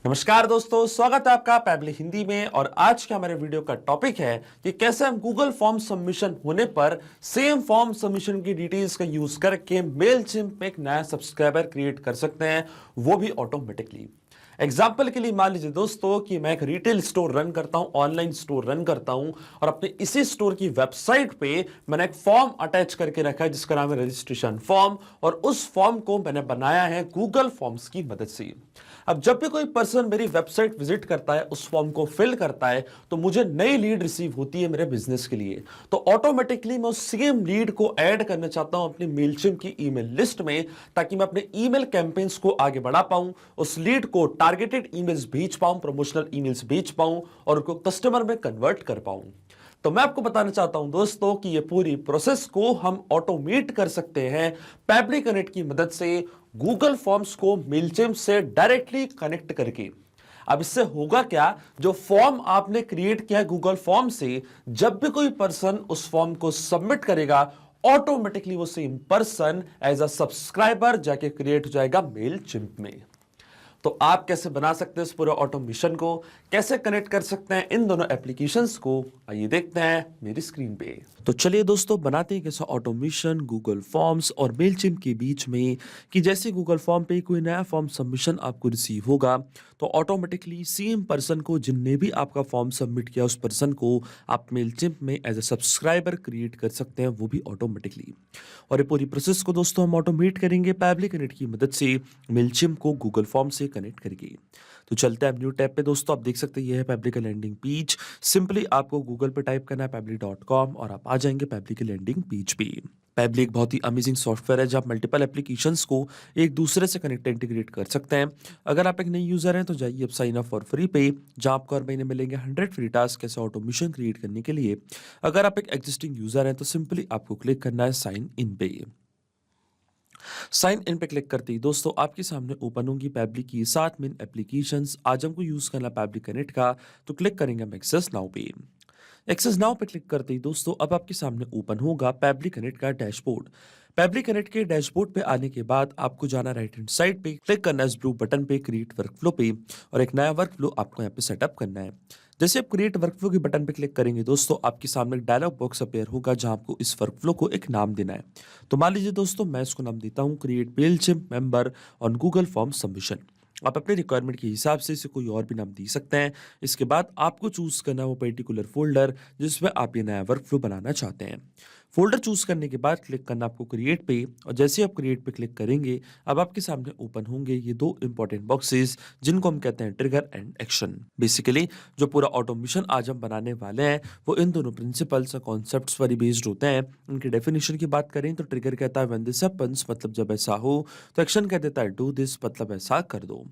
नमस्कार दोस्तों, स्वागत है आपका पैबली हिंदी में। और आज का हमारे वीडियो का टॉपिक है कि कैसे हम गूगल फॉर्म सबमिशन होने पर सेम फॉर्म सबमिशन की डिटेल्स का यूज करके मेलचिम्प में एक नया सब्सक्राइबर क्रिएट कर सकते हैं, वो भी ऑटोमेटिकली। एग्जाम्पल के लिए मान लीजिए दोस्तों कि मैं एक रिटेल स्टोर रन करता हूं, ऑनलाइन स्टोर रन करता हूं, और अपने इसी स्टोर की वेबसाइट पे मैंने एक फॉर्म अटैच करके रखा है जिसका नाम है रजिस्ट्रेशन फॉर्म, और उस फॉर्म को मैंने बनाया है गूगल फॉर्म्स की मदद से। अब जब भी कोई पर्सन मेरी वेबसाइट विजिट करता है, उस फॉर्म को फिल करता है, तो मुझे नई लीड रिसीव होती है मेरे बिजनेस के लिए। तो ऑटोमेटिकली मैं उस सेम लीड को ऐड करना चाहता हूं अपनी मेलचिम्प की ईमेल लिस्ट में, ताकि मैं अपने ईमेल कैंपेन्स को आगे बढ़ा पाऊं, उस लीड को टारगेटेड ईमेल्स भेज पाऊं, प्रमोशनल ईमेल्स भेज पाऊं, और उनको कस्टमर में कन्वर्ट कर पाऊं। तो मैं आपको बताना चाहता हूं दोस्तों कि ये पूरी प्रोसेस को हम ऑटोमेट कर सकते हैं पैबली कनेक्ट की मदद से, गूगल फॉर्म्स को मेलचिम्प से डायरेक्टली कनेक्ट करके। अब इससे होगा क्या, जो फॉर्म आपने क्रिएट किया है गूगल फॉर्म से, जब भी कोई पर्सन उस फॉर्म को सबमिट करेगा, ऑटोमेटिकली वो same person as a subscriber जाके क्रिएट हो जाएगा मेलचिम्प में। तो आप कैसे बना सकते हैं इस पूरे ऑटोमेशन को, कैसे कनेक्ट कर सकते हैं इन दोनों एप्लीकेशंस को, आइए देखते हैं मेरी स्क्रीन पे। तो चलिए दोस्तों, बनाते हैं कैसा ऑटोमेशन गूगल फॉर्म्स और मेलचिम्प के बीच में, कि जैसे गूगल फॉर्म पे कोई नया फॉर्म सबमिशन आपको रिसीव होगा, तो ऑटोमेटिकली सेम पर्सन को, जिनने भी आपका फॉर्म सबमिट किया, उस पर्सन को आप मेलचिम्प में एज ए सब्सक्राइबर क्रिएट कर सकते हैं, वो भी ऑटोमेटिकली। और ये पूरी प्रोसेस को दोस्तों हम ऑटोमेट करेंगे पैबली कनेक्ट की मदद से, मेलचिम्प को गूगल फॉर्म से कनेक्ट करके। तो चलते हैं न्यू टैब पे दोस्तों। आप देख सकते हैं ये है पैबली का लैंडिंग पेज। सिंपली आपको गूगल पे टाइप करना है पैबली.com और आप आ जाएंगे पैबली के लैंडिंग पेज पे। पैबली एक बहुत ही अमेजिंग सॉफ्टवेयर है जहाँ आप मल्टीपल एप्लीकेशंस को एक दूसरे से कनेक्ट इंटीग्रेट कर सकते हैं। अगर आप एक नई यूजर हैं तो जाइए अब साइन अप फॉर फ्री पे, जहाँ आपको हर महीने मिलेंगे 100 फ्री टास्क कैसे ऑटोमेशन क्रिएट करने के लिए। अगर आप एक एग्जिस्टिंग यूजर हैं तो सिंपली आपको क्लिक करना है साइन इन पे। साइन इन पे क्लिक करते ही दोस्तों आपके सामने ओपन होंगी पैबली की 7 मेन एप्लीकेशंस। आज हमको यूज करना पैबली कनेक्ट का, तो क्लिक करेंगे हम एक्सेस नाउ पे। एक्सेस नाउ पे क्लिक करते ही दोस्तों अब आपके सामने ओपन होगा पैबली कनेक्ट का डैशबोर्ड। पैबली कनेक्ट के डैशबोर्ड पे आने के बाद आपको जाना राइट हैंड साइड पे, क्लिक करना है इस ब्लू बटन पे क्रिएट वर्कफ्लो पे, और एक नया वर्कफ्लो आपको यहाँ पे सेटअप करना है। जैसे आप क्रिएट वर्कफ्लो के बटन पे क्लिक करेंगे दोस्तों, आपके सामने एक डायलॉग बॉक्स अपेयर होगा जहां आपको इस वर्कफ्लो को एक नाम देना है। तो मान लीजिए दोस्तों मैं इसको नाम देता हूं create Mailchimp member on Google form submission. आप अपने रिक्वायरमेंट के हिसाब से इसे कोई और भी नाम दे सकते हैं। इसके बाद आपको चूज करना है वो पर्टिकुलर फोल्डर जिसमें आप ये नया वर्कफ्लो बनाना चाहते हैं। फोल्डर चूज करने के बाद क्लिक करना आपको क्रिएट पे, और जैसे आप क्रिएट पे क्लिक करेंगे अब आपके सामने ओपन होंगे ये दो इंपॉर्टेंट बॉक्सेस, जिनको हम कहते हैं ट्रिगर एंड एक्शन। बेसिकली जो पूरा ऑटोमेशन आज हम बनाने वाले हैं वो इन दोनों प्रिंसिपल्स और कॉन्सेप्ट्स पर बेस्ड होते हैं। इनकी डेफिनेशन की बात करें तो ट्रिगर कहता है व्हेन दिस हैपेंस, मतलब जब ऐसा हो, तो एक्शन कह देता है डू दिस, मतलब ऐसा कर दो।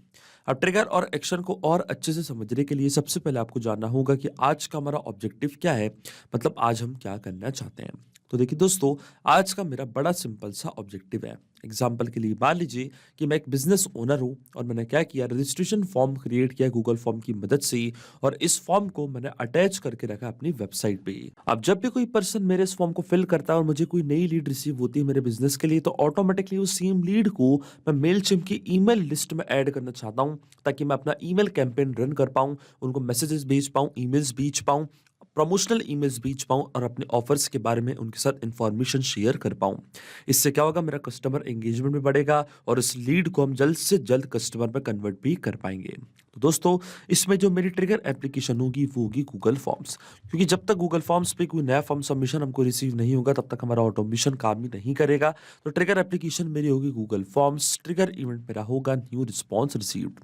अब ट्रिगर और एक्शन को और अच्छे से समझने के लिए सबसे पहले आपको जानना होगा कि आज का हमारा ऑब्जेक्टिव क्या है, मतलब आज हम क्या करना चाहते हैं। तो देखिए दोस्तों, आज का मेरा बड़ा सिंपल सा ऑब्जेक्टिव है। एग्जाम्पल के लिए मान लीजिए कि मैं एक बिजनेस ओनर हूं और मैंने क्या किया, रजिस्ट्रेशन फॉर्म क्रिएट किया गूगल फॉर्म की मदद से, और इस फॉर्म को मैंने अटैच करके रखा अपनी वेबसाइट पे। अब जब भी कोई पर्सन मेरे इस फॉर्म को फिल करता है और मुझे कोई नई लीड रिसीव होती है मेरे बिजनेस के लिए, तो ऑटोमेटिकली उस सेम लीड को मैं मेलचिम्प की ईमेल लिस्ट में ऐड करना चाहता हूं, ताकि मैं अपना ईमेल कैंपेन रन कर पाऊं, उनको मैसेजेस भेज पाऊं, ईमेल्स भेज पाऊं, प्रमोशनल ईमेल्स भेज पाऊं, और अपने ऑफर्स के बारे में उनके साथ इंफॉर्मेशन शेयर कर पाऊं। इससे क्या होगा, मेरा कस्टमर एंगेजमेंट भी बढ़ेगा और इस लीड को हम जल्द से जल्द कस्टमर में कन्वर्ट भी कर पाएंगे। तो दोस्तों, इसमें जो मेरी ट्रिगर एप्लीकेशन होगी वो होगी गूगल फॉर्म्स, क्योंकि जब तक गूगल फॉर्म्स पे कोई नया फॉर्म सबमिशन हमको रिसीव नहीं होगा तब तक हमारा ऑटोमेशन काम ही नहीं करेगा। तो ट्रिगर एप्लीकेशन मेरी होगी गूगल फॉर्म्स, ट्रिगर इवेंट मेरा होगा न्यू रिस्पॉन्स रिसीव्ड।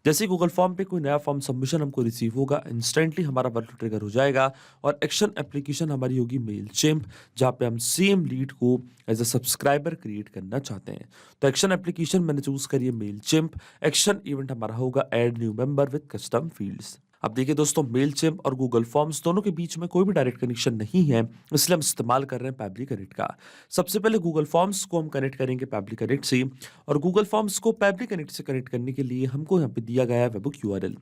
जैसे गूगल फॉर्म पे कोई नया फॉर्म सबमिशन हमको रिसीव होगा, इंस्टेंटली हमारा वर्क ट्रिगर हो जाएगा। और एक्शन एप्लीकेशन हमारी होगी मेलचिम्प, जहाँ पे हम सेम लीड को एज अ सब्सक्राइबर क्रिएट करना चाहते हैं। तो एक्शन एप्लीकेशन मैंने चूज करी है मेलचिम्प। एक्शन इवेंट हमारा होगा add new member with custom fields. अब देखिए दोस्तों, मेलचिम्प और गूगल फॉर्म्स दोनों के बीच में कोई भी डायरेक्ट कनेक्शन नहीं है, इसलिए हम इस्तेमाल कर रहे हैं पैबली कनेक्ट का। सबसे पहले गूगल फॉर्म्स को हम कनेक्ट करेंगे पैबली कनेक्ट से, और गूगल फॉर्म्स को पैबली कनेक्ट से कनेक्ट करने के लिए हमको यहाँ पे दिया गया है वेबहुक यूआरएल।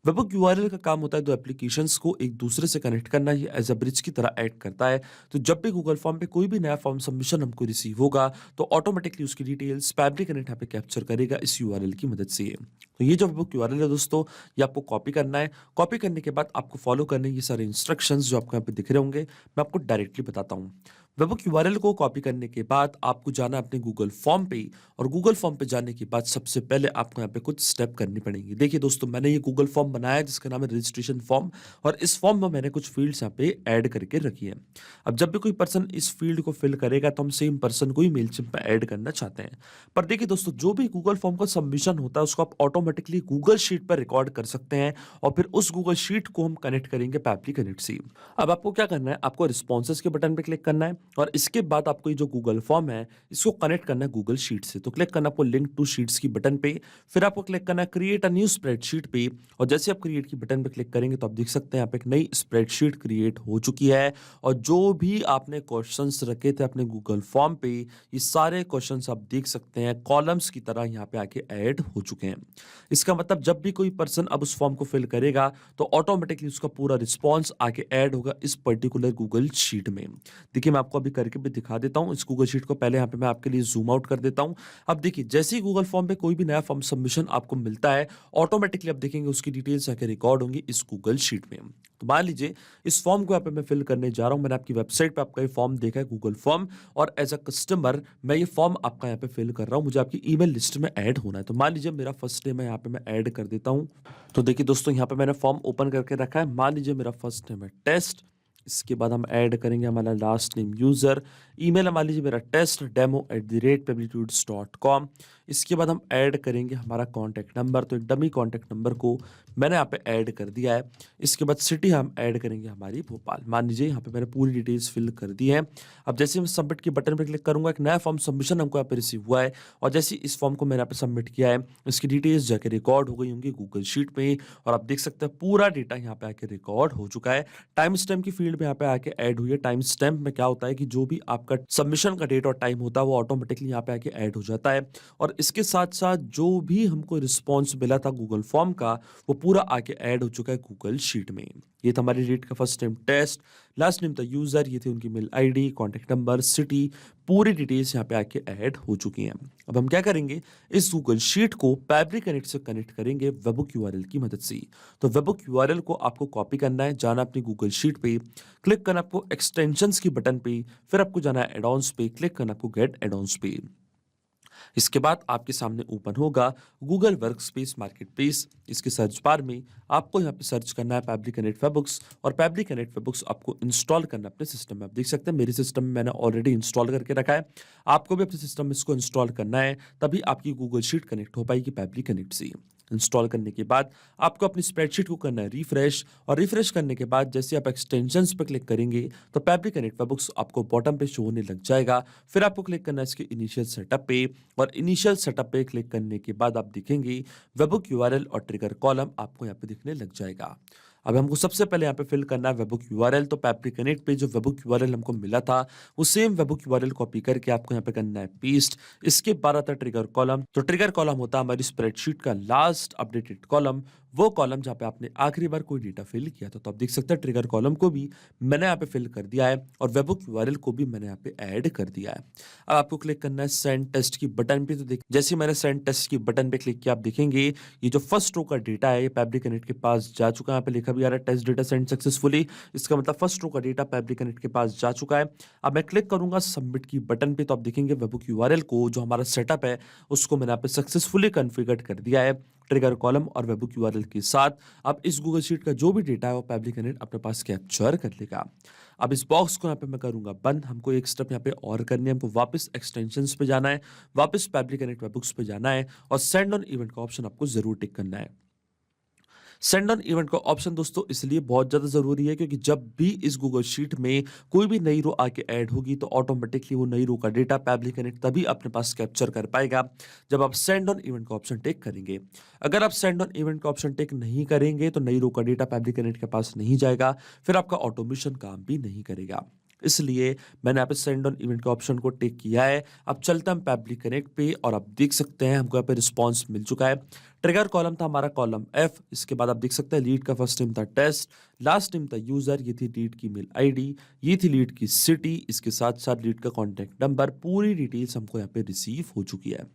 वेबहुक यूआरएल का काम होता है दो एप्लीकेशंस को एक दूसरे से कनेक्ट करना, ये एज अ ब्रिज की तरह ऐड करता है। तो जब भी गूगल फॉर्म पे कोई भी नया फॉर्म सबमिशन हमको रिसीव होगा, तो ऑटोमेटिकली उसकी डिटेल्स पैबली कनेक्ट यहाँ पे कैप्चर करेगा इस यूआरएल की मदद से। तो ये जो वेबहुक यूआरएल है दोस्तों, ये आपको कॉपी करना है। कॉपी करने के बाद आपको फॉलो करने हैं ये सारे इंस्ट्रक्शंस जो आपको यहाँ पे दिख रहे होंगे। मैं आपको डायरेक्टली बताता हूँ। वेबहुक यूआरएल को कॉपी करने के बाद आपको जाना है अपने गूगल फॉर्म पे, और गूगल फॉर्म पे जाने के बाद सबसे पहले आपको यहाँ पे कुछ स्टेप करनी पड़ेंगी। देखिए दोस्तों, मैंने ये गूगल फॉर्म बनाया है जिसका नाम है रजिस्ट्रेशन फॉर्म, और इस फॉर्म में मैंने कुछ फील्ड्स यहाँ पे ऐड करके रखी है। अब जब भी कोई पर्सन इस फील्ड को फिल करेगा, तो हम सेम पर्सन को ही मेलचिम्प पे ऐड करना चाहते हैं। पर देखिए दोस्तों, जो भी गूगल फॉर्म का सबमिशन होता है उसको आप ऑटोमेटिकली गूगल शीट पर रिकॉर्ड कर सकते हैं, और फिर उस गूगल शीट को हम कनेक्ट करेंगे पैबली कनेक्ट से। अब आपको क्या करना है, आपको रिस्पॉन्सेज के बटन पे क्लिक करना है, और इसके बाद आपको ये जो गूगल फॉर्म है इसको कनेक्ट करना है गूगल शीट से। तो क्लिक करना आपको लिंक टू शीट्स की बटन पे, फिर आपको क्लिक करना है क्रिएट अ न्यू स्प्रेडशीट पे, और जैसे आप क्रिएट की बटन पे क्लिक करेंगे तो आप देख सकते हैं यहाँ पे एक नई स्प्रेडशीट क्रिएट हो चुकी है। और जो भी आपने क्वेश्चंस रखे थे अपने गूगल फॉर्म पे, ये सारे क्वेश्चंस आप देख सकते हैं कॉलम्स की तरह यहाँ पे आके ऐड हो चुके हैं। इसका मतलब जब भी कोई पर्सन अब उस फॉर्म को फिल करेगा, तो ऑटोमेटिकली उसका पूरा रिस्पॉन्स आके ऐड होगा इस पर्टिकुलर गूगल शीट में। देखिए, मैं आपको अभी करके भी दिखा देता हूँ इस गूगल शीट को। पहले यहाँ पे मैं आपके लिए जूम आउट कर देता हूँ। अब देखिए, जैसे ही गूगल फॉर्म पे कोई भी नया फॉर्म सबमिशन आपको मिलता है, ऑटोमेटिकली आप देखेंगे उसकी डिटेल्स आके रिकॉर्ड होंगी इस गूगल शीट में। तो मान लीजिए इस फॉर्म को यहाँ पे मैं फिल करने जा रहा हूँ। मैंने आपकी वेबसाइट पे आपका ये फॉर्म देखा है गूगल फॉर्म, और एज अ कस्टमर मैं ये फॉर्म आपका यहाँ पे फिल कर रहा हूँ। मुझे आपकी ईमेल लिस्ट में ऐड होना है। तो मान लीजिए मेरा फर्स्ट नेम है, यहाँ पे मैं ऐड कर देता हूँ। तो देखिए दोस्तों, यहाँ पे मैंने फॉर्म ओपन करके रखा है। मान लीजिए मेरा फर्स्ट नेम है टेस्ट, इसके बाद हम ऐड करेंगे हमारा लास्ट नेम यूज़र, ईमेल मान लीजिए मेरा testdemo@pebblitudes.com। इसके बाद हम ऐड करेंगे हमारा कॉन्टैक्ट नंबर, तो एक डमी कॉन्टैक्ट नंबर को मैंने यहाँ पे ऐड कर दिया है। इसके बाद सिटी हम ऐड करेंगे हमारी भोपाल। मान लीजिए यहाँ पे मैंने पूरी डिटेल्स फिल कर दी है। अब जैसे मैं सबमिट के बटन पर क्लिक करूंगा, एक नया फॉर्म सबमिशन हमको यहाँ पे रिसीव हुआ है, और जैसे इस फॉर्म को मैंने यहाँ पे सबमिट किया है, इसकी डिटेल्स जाके रिकॉर्ड हो गई होंगी गूगल शीट में, और आप देख सकते हैं पूरा डेटा यहाँ पे आके रिकॉर्ड हो चुका है। टाइम स्टैम्प की फील्ड में यहाँ पे आके ऐड हुई है। टाइम स्टैम्प में क्या होता है कि जो भी आपका सबमिशन का डेट और टाइम होता है वो ऑटोमेटिकली यहाँ पे आके ऐड हो जाता है। और इसके साथ साथ जो भी हमको रिस्पॉन्स मिला था गूगल फॉर्म का, वो पूरा आके ऐड हो चुका है गूगल शीट में। ये था हमारी रीड का first name test, last name था यूजर, ये थी उनकी mail ID, contact number, city, पूरी डिटेल्स यहाँ पे आके ऐड हो चुकी हैं। अब हम क्या करेंगे, इस गूगल शीट को पैबली कनेक्ट से कनेक्ट करेंगे वेबहुक यूआरएल की मदद से। तो वेबहुक यूआरएल को आपको कॉपी करना है, जाना अपनी गूगल शीट पे, क्लिक करना आपको एक्सटेंशंस की बटन पे, फिर आपको जाना है एडॉन्स पे, क्लिक करना आपको गेट एडॉन्स पे। इसके बाद आपके सामने ओपन होगा गूगल वर्कस्पेस मार्केटप्लेस। इसके सर्च बार में आपको यहाँ पे सर्च करना है पैबली कनेक्ट वेबबुक्स, और पैबली कनेक्ट वेबबुक्स आपको इंस्टॉल करना है अपने सिस्टम में। आप देख सकते हैं मेरे सिस्टम में मैंने ऑलरेडी इंस्टॉल करके रखा है। आपको भी अपने सिस्टम में इसको इंस्टॉल करना है, तभी आपकी गूगल शीट कनेक्ट हो पाएगी पैबली कनेक्ट से। इंस्टॉल करने के बाद आपको अपनी स्प्रेडशीट को करना है रिफ्रेश, और रिफ्रेश करने के बाद जैसे आप एक्सटेंशंस पर क्लिक करेंगे, तो पैबली कनेक्ट वेबबुक्स आपको बॉटम पे शो होने लग जाएगा। फिर आपको क्लिक करना है इसके इनिशियल सेटअप पे, और इनिशियल सेटअप पे क्लिक करने के बाद आप देखेंगे वेबहुक यूआरएल और ट्रिगर कॉलम आपको यहाँ पे दिखने लग जाएगा। अब हमको सबसे पहले यहाँ पे फिल करना है वेबहुक यूआरएल। तो पैबली कनेक्ट पे जो वेबहुक यूआरएल हमको मिला था, वो सेम वेबहुक यूआरएल कॉपी करके आपको यहाँ पे करना है पेस्ट। इसके बाद आता है ट्रिगर कॉलम। तो ट्रिगर कॉलम होता है हमारी स्प्रेडशीट का लास्ट अपडेटेड कॉलम, वो कॉलम जहाँ पे आपने आखिरी बार कोई डेटा फिल किया था। तो आप देख सकते हैं ट्रिगर कॉलम को भी मैंने यहाँ पे फिल कर दिया है, और वेबहुक यूआरएल को भी मैंने यहाँ पे ऐड कर दिया है। अब आपको क्लिक करना है सेंड टेस्ट की बटन पे। तो देख जैसे मैंने सेंड टेस्ट की बटन पे क्लिक किया, आप देखेंगे ये जो फर्स्ट रो का डेटा है ये पैबली कनेक्ट के पास जा चुका है। यहाँ पे लिखा भी आ रहा है टेस्ट डेटा सेंड सक्सेसफुली। इसका मतलब फर्स्ट रो का डेटा पैबली कनेक्ट के पास जा चुका है। अब मैं क्लिक करूंगा सबमिट की बटन पे, तो आप देखेंगे वेबहुक यूआरएल को जो हमारा सेटअप है उसको मैंने यहाँ पे सक्सेसफुली कॉन्फ़िगर कर दिया है ट्रिगर कॉलम और वेबहुक यूआरएल के साथ। अब इस गूगल शीट का जो भी डेटा है वो पैबली कनेक्ट अपने पास कैप्चर कर लेगा। अब इस बॉक्स को यहाँ पे मैं करूंगा बंद। हमको एक स्टेप यहाँ पे और करनी है, हमको वापस एक्सटेंशंस पे जाना है, वापस पैबली कनेक्ट वेबबुक्स पे जाना है, और सेंड ऑन इवेंट का ऑप्शन आपको जरूर टिक करना है। सेंड ऑन इवेंट का ऑप्शन दोस्तों इसलिए बहुत ज़्यादा ज़रूरी है क्योंकि जब भी इस गूगल शीट में कोई भी नई रो आके ऐड होगी तो ऑटोमेटिकली वो नई रो का डेटा पैबली कनेक्ट तभी अपने पास कैप्चर कर पाएगा जब आप सेंड ऑन इवेंट का ऑप्शन टेक करेंगे। अगर आप सेंड ऑन इवेंट का ऑप्शन टेक नहीं करेंगे तो नई रो का डेटा पैबली कनेक्ट के पास नहीं जाएगा, फिर आपका ऑटोमेशन काम भी नहीं करेगा। इसलिए मैंने यहाँ पे सेंड ऑन इवेंट के ऑप्शन को टिक किया है। अब चलते हैं हम पैबली कनेक्ट पे और आप देख सकते हैं हमको यहाँ पे रिस्पॉन्स मिल चुका है। ट्रिगर कॉलम था हमारा कॉलम एफ, इसके बाद आप देख सकते हैं लीड का फर्स्ट नेम था टेस्ट, लास्ट नेम था यूजर, ये थी लीड की मेल आईडी, ये थी लीड की सिटी, इसके साथ साथ लीड का कॉन्टैक्ट नंबर, पूरी डिटेल्स हमको यहाँ पे रिसीव हो चुकी है।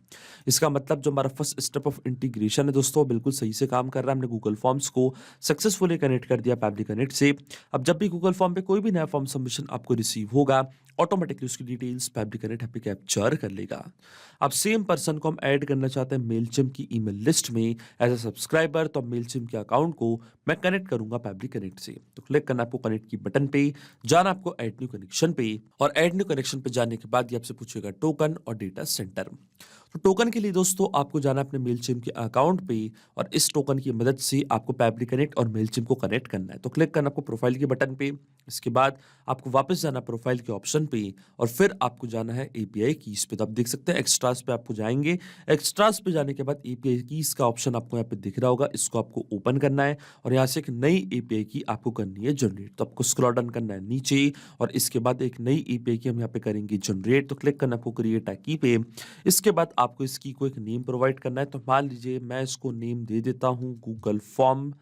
इसका मतलब जो हमारा फर्स्ट स्टेप ऑफ इंटीग्रेशन है दोस्तों बिल्कुल सही से काम कर रहा है। हमने गूगल फॉर्म्स को सक्सेसफुली कनेक्ट कर दिया पैबली कनेक्ट से। अब जब भी गूगल फॉर्म पे कोई भी नया फॉर्म सबमिशन आपको रिसीव होगा ऑटोमेटिकली उसकी डिटेल्स पैबली कनेक्ट यहाँ पे कैप्चर कर लेगा। अब सेम पर्सन को हम ऐड करना चाहते हैं मेलचिम्प की ईमेल लिस्ट में एज ए सब्सक्राइबर, तो मेलचिम्प के अकाउंट को मैं कनेक्ट करूंगा पैबली कनेक्ट से। तो क्लिक करना आपको कनेक्ट की बटन पे, जाना आपको ऐड न्यू कनेक्शन पे, और ऐड न्यू कनेक्शन पे जाने के बाद ये आपसे पूछेगा टोकन और डेटा सेंटर। तो टोकन के लिए दोस्तों आपको जाना अपने मेलचिम्प के अकाउंट पे और इस टोकन की मदद से आपको पैबली कनेक्ट और मेलचिम्प को कनेक्ट करना है। तो क्लिक करना आपको प्रोफाइल के बटन पे, इसके बाद आपको वापस जाना प्रोफाइल के ऑप्शन पे और फिर आपको जाना है एपीआई कीज पे। तो आप देख सकते हैं एक्स्ट्रास पे आपको जाएंगे। एक्स्ट्रास पे जाने के बाद एपीआई कीज का ऑप्शन आपको यहाँ पे दिख रहा होगा, इसको आपको ओपन करना है और यहाँ से एक नई एपीआई की आपको करनी है जनरेट। तो आपको स्क्रॉल डाउन करना है नीचे और इसके बाद एक नई एपीआई की हम यहाँ पे करेंगे जनरेट। तो क्लिक करना आपको क्रिएट अ की पे, इसके बाद आपको इस की को एक नेम प्रोवाइड करना है। तो मान लीजिए मैं इसको नेम दे देता हूँ गूगल फॉर्म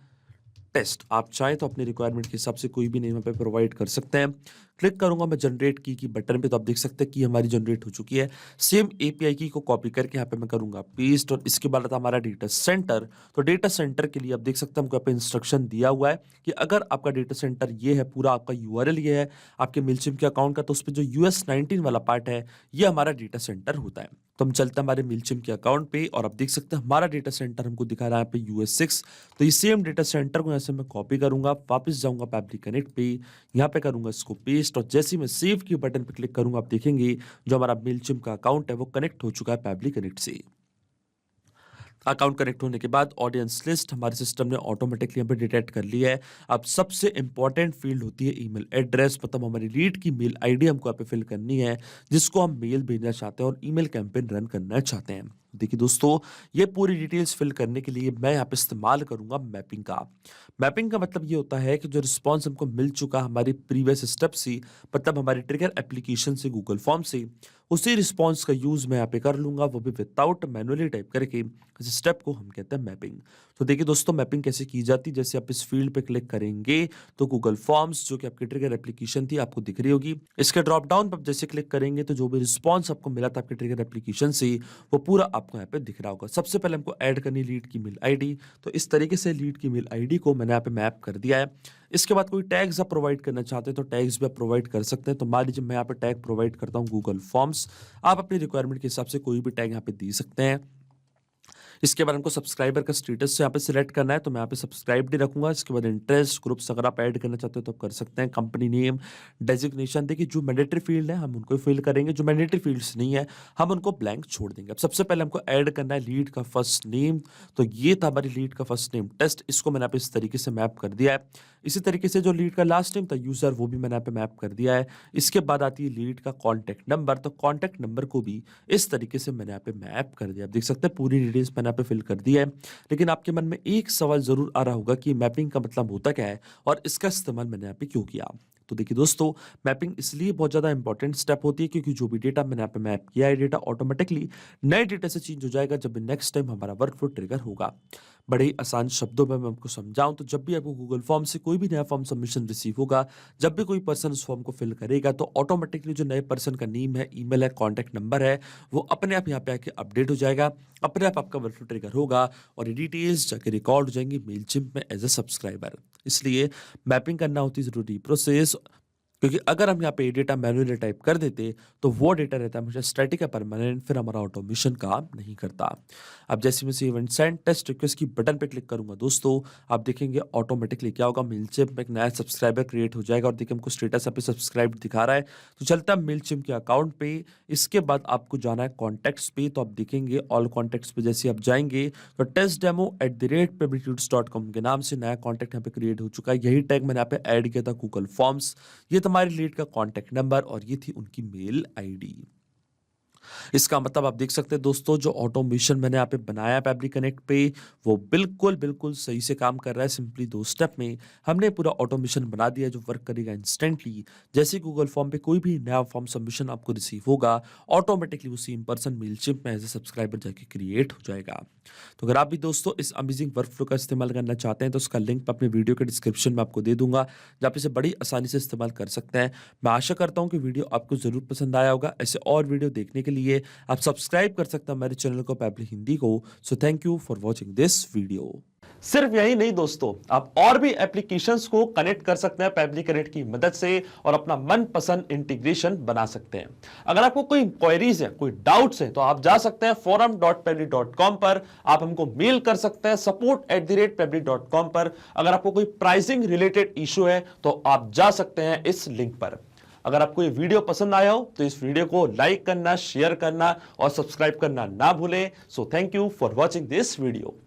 टेस्ट। आप चाहें तो अपने रिक्वायरमेंट के हिसाब से कोई भी नेम यहाँ पे प्रोवाइड कर सकते हैं। क्लिक करूंगा मैं जनरेट की बटन पे, तो आप देख सकते हैं कि हमारी जनरेट हो चुकी है। सेम एपीआई की को कॉपी करके यहाँ पे मैं करूंगा पेस्ट और इसके बाद आता हमारा डेटा सेंटर। तो डेटा सेंटर के लिए आप देख सकते हैं हमको यहाँ पे इंस्ट्रक्शन दिया हुआ है कि अगर आपका डेटा सेंटर ये है, पूरा आपका यूआरएल ये है आपके मेलचिम्प के अकाउंट का, तो उस पर जो US19 वाला पार्ट है ये हमारा डेटा सेंटर होता है। तो हम चलते हैं हमारे मेलचिम्प के अकाउंट पे और आप देख सकते हैं हमारा डेटा सेंटर हमको दिखा रहा है यहाँ पे US6। तो ये सेम डेटा सेंटर को यहाँ से मैं कॉपी करूंगा, वापस जाऊंगा पैबली कनेक्ट पे, यहाँ पे करूंगा इसको पेस्ट और जैसे ही मैं सेव की बटन पे क्लिक करूंगा आप देखेंगे जो हमारा मेलचिम्प का अकाउंट है वो कनेक्ट हो चुका है पैबली कनेक्ट से। अकाउंट कनेक्ट होने के बाद ऑडियंस लिस्ट हमारे सिस्टम ने ऑटोमेटिकली यहाँ पे डिटेक्ट कर लिया है। अब सबसे इंपॉर्टेंट फील्ड होती है ईमेल एड्रेस, मतलब हमारी लीड की मेल आईडी हमको यहाँ पे फिल करनी है जिसको हम मेल भेजना चाहते हैं और ईमेल कैंपेन रन करना चाहते हैं। देखिए दोस्तों, ये पूरी डिटेल्स फिल करने के लिए मैं यहाँ पे इस्तेमाल करूंगा मैपिंग का। मैपिंग का मतलब ये होता है कि जो रिस्पॉन्स हमको मिल चुका हमारी प्रीवियस स्टेप से, मतलब हमारी ट्रिगर एप्लीकेशन से गूगल फॉर्म से, उसी रिस्पॉन्स का यूज मैं यहाँ पे कर लूंगा, वो भी विदाउट मैनुअली टाइप करके। इस स्टेप को हम कहते हैं मैपिंग। तो देखिए दोस्तों, मैपिंग कैसे की जाती है, जैसे आप इस फील्ड पे क्लिक करेंगे तो गूगल फॉर्म्स जो कि आपकी ट्रिगर एप्लीकेशन थी आपको दिख रही होगी। इसके ड्रॉप डाउन पर जैसे क्लिक करेंगे तो जो भी रिस्पॉन्स आपको मिला था आपके ट्रिगर एप्लीकेशन से वो पूरा आपको यहाँ पे दिख रहा होगा। सबसे पहले हमको ऐड करनी लीड की मेल आईडी, तो इस तरीके से लीड की मेल आईडी को मैंने यहाँ पे मैप कर दिया है। इसके बाद कोई टैग्स आप प्रोवाइड करना चाहते हैं तो टैग्स भी आप प्रोवाइड कर सकते हैं। तो मान लीजिए मैं यहाँ पे टैग प्रोवाइड करता हूँ गूगल फॉर्म्स, आप अपनी रिक्वायरमेंट के हिसाब से कोई भी टैग यहाँ पे दे सकते हैं। इसके बाद हमको सब्सक्राइबर का स्टेटस यहाँ पे सिलेक्ट करना है, तो मैं यहाँ पे सब्सक्राइब ही रखूंगा। इसके बाद इंटरेस्ट ग्रुप्स अगर आप ऐड करना चाहते हो तो आप कर सकते हैं। कंपनी नेम, डेजिग्नेशन, देखिए जो मैंडेटरी फील्ड है हम उनको फिल करेंगे, जो मैंडेटरी फील्ड्स नहीं है हम उनको ब्लैंक छोड़ देंगे। अब सबसे पहले हमको ऐड करना है लीड का फर्स्ट नेम, तो ये था हमारी लीड का फर्स्ट नेम टेस्ट, इसको मैंने यहाँ पे इस तरीके से मैप कर दिया है। इसी तरीके से जो लीड का लास्ट नेम था यूजर, वो भी मैंने यहाँ पे मैप कर दिया है। इसके बाद आती है लीड का कॉन्टैक्ट नंबर, तो कॉन्टैक्ट नंबर को भी इस तरीके से मैंने यहाँ पे मैप कर दिया। आप देख सकते हैं पूरी डिटेल्स मैंने यहाँ पे फिल कर दी है। लेकिन आपके मन में एक सवाल जरूर आ रहा होगा कि मैपिंग का मतलब होता क्या है और इसका इस्तेमाल मैंने यहाँ पे क्यों किया। तो देखिए दोस्तों, मैपिंग इसलिए बहुत ज़्यादा इंपॉर्टेंट स्टेप होती है क्योंकि जो भी डेटा मैंने यहाँ पे मैप किया है डेटा ऑटोमेटिकली नए डेटा से चेंज हो जाएगा जब भी नेक्स्ट टाइम हमारा वर्क फ्लो ट्रिगर होगा। बड़े ही आसान शब्दों में मैं आपको समझाऊं तो जब भी आपको गूगल फॉर्म से कोई भी नया फॉर्म सबमिशन रिसीव होगा, जब भी कोई पर्सन उस फॉर्म को फिल करेगा तो ऑटोमेटिकली जो नए पर्सन का नेम है, ईमेल है, कॉन्टैक्ट नंबर है, वो अपने आप यहाँ पे आके अपडेट हो जाएगा। अपने आप आपका वर्क फ्लो ट्रिगर होगा और ये डिटेल्स जाके रिकॉर्ड हो जाएंगी मेलचिम्प में एज ए सब्सक्राइबर। इसलिए मैपिंग करना होती है जरूरी प्रोसेस। क्योंकि अगर हम यहाँ पे डेटा मैन्युअली टाइप कर देते तो वो डेटा रहता है हमेशा स्टैटिक या परमानेंट, फिर हमारा ऑटोमेशन काम नहीं करता। अब जैसे मैं इवेंट सेंड टेस्ट रिक्वेस्ट की बटन पे क्लिक करूंगा दोस्तों, आप देखेंगे ऑटोमेटिकली क्या होगा, मेलचिम्प में एक नया सब्सक्राइबर क्रिएट हो जाएगा और देखिए हमको स्टेटस यहाँ पे सब्सक्राइब दिखा रहा है। तो चलता है मेलचिम्प के अकाउंट पे। इसके बाद आपको जाना है कॉन्टैक्ट्स पे, तो आप देखेंगे ऑल कॉन्टैक्ट्स पे जैसे आप जाएंगे तो testdemo@publicitudes.com के नाम से नया कॉन्टैक्ट यहाँ पे क्रिएट हो चुका है। यही टैग मैंने यहाँ पे ऐड किया था गूगल फॉर्म्स। ये तुम्हारे लीड का कॉन्टैक्ट नंबर और ये थी उनकी मेल आईडी। इसका मतलब आप देख सकते हैं दोस्तों, जो ऑटोमेशन मैंने यहाँ पे बनाया है पैब्लिक कनेक्ट पे, वो बिल्कुल बिल्कुल सही से काम कर रहा है। सिंपली 2 स्टेप में हमने पूरा ऑटोमेशन बना दिया जो वर्क करेगा इंस्टेंटली। जैसे गूगल फॉर्म पे कोई भी नया फॉर्म सबमिशन आपको रिसीव होगा, ऑटोमेटिकली वो सेम पर्सन मेलचिम्प में एज ए सब्सक्राइबर जाके क्रिएट हो जाएगा। तो अगर आप भी दोस्तों इस अमेजिंग वर्कफ्लो का इस्तेमाल करना चाहते हैं तो उसका लिंक मैं अपने वीडियो के डिस्क्रिप्शन में आपको दे दूंगा, जहाँ पे इसे बड़ी आसानी से इस्तेमाल कर सकते हैं। मैं आशा करता हूँ कि वीडियो आपको जरूर पसंद आया होगा। ऐसे और वीडियो देखने के लिए आप सब्सक्राइब कर सकते हैं हमारे चैनल को पैब्लिक हिंदी को। So thank you for watching this video. सिर्फ यही नहीं दोस्तों, आप और भी एप्लीकेशंस को कनेक्ट कर सकते हैं पैब्लिक कनेक्ट की मदद से और अपना मनपसंद इंटीग्रेशन बना सकते हैं। अगर आपको कोई क्वेरीज है, कोई डाउट्स है, तो आप जा सकते हैं forum.pabli.com पर, आप हमको मेल कर सकते हैं support@pabli.com पर। अगर आपको कोई प्राइसिंग रिलेटेड इशू है तो आप जा सकते हैं इस लिंक पर। अगर आपको ये वीडियो पसंद आया हो तो इस वीडियो को लाइक करना, शेयर करना और सब्सक्राइब करना ना भूलें। So thank you for watching this video.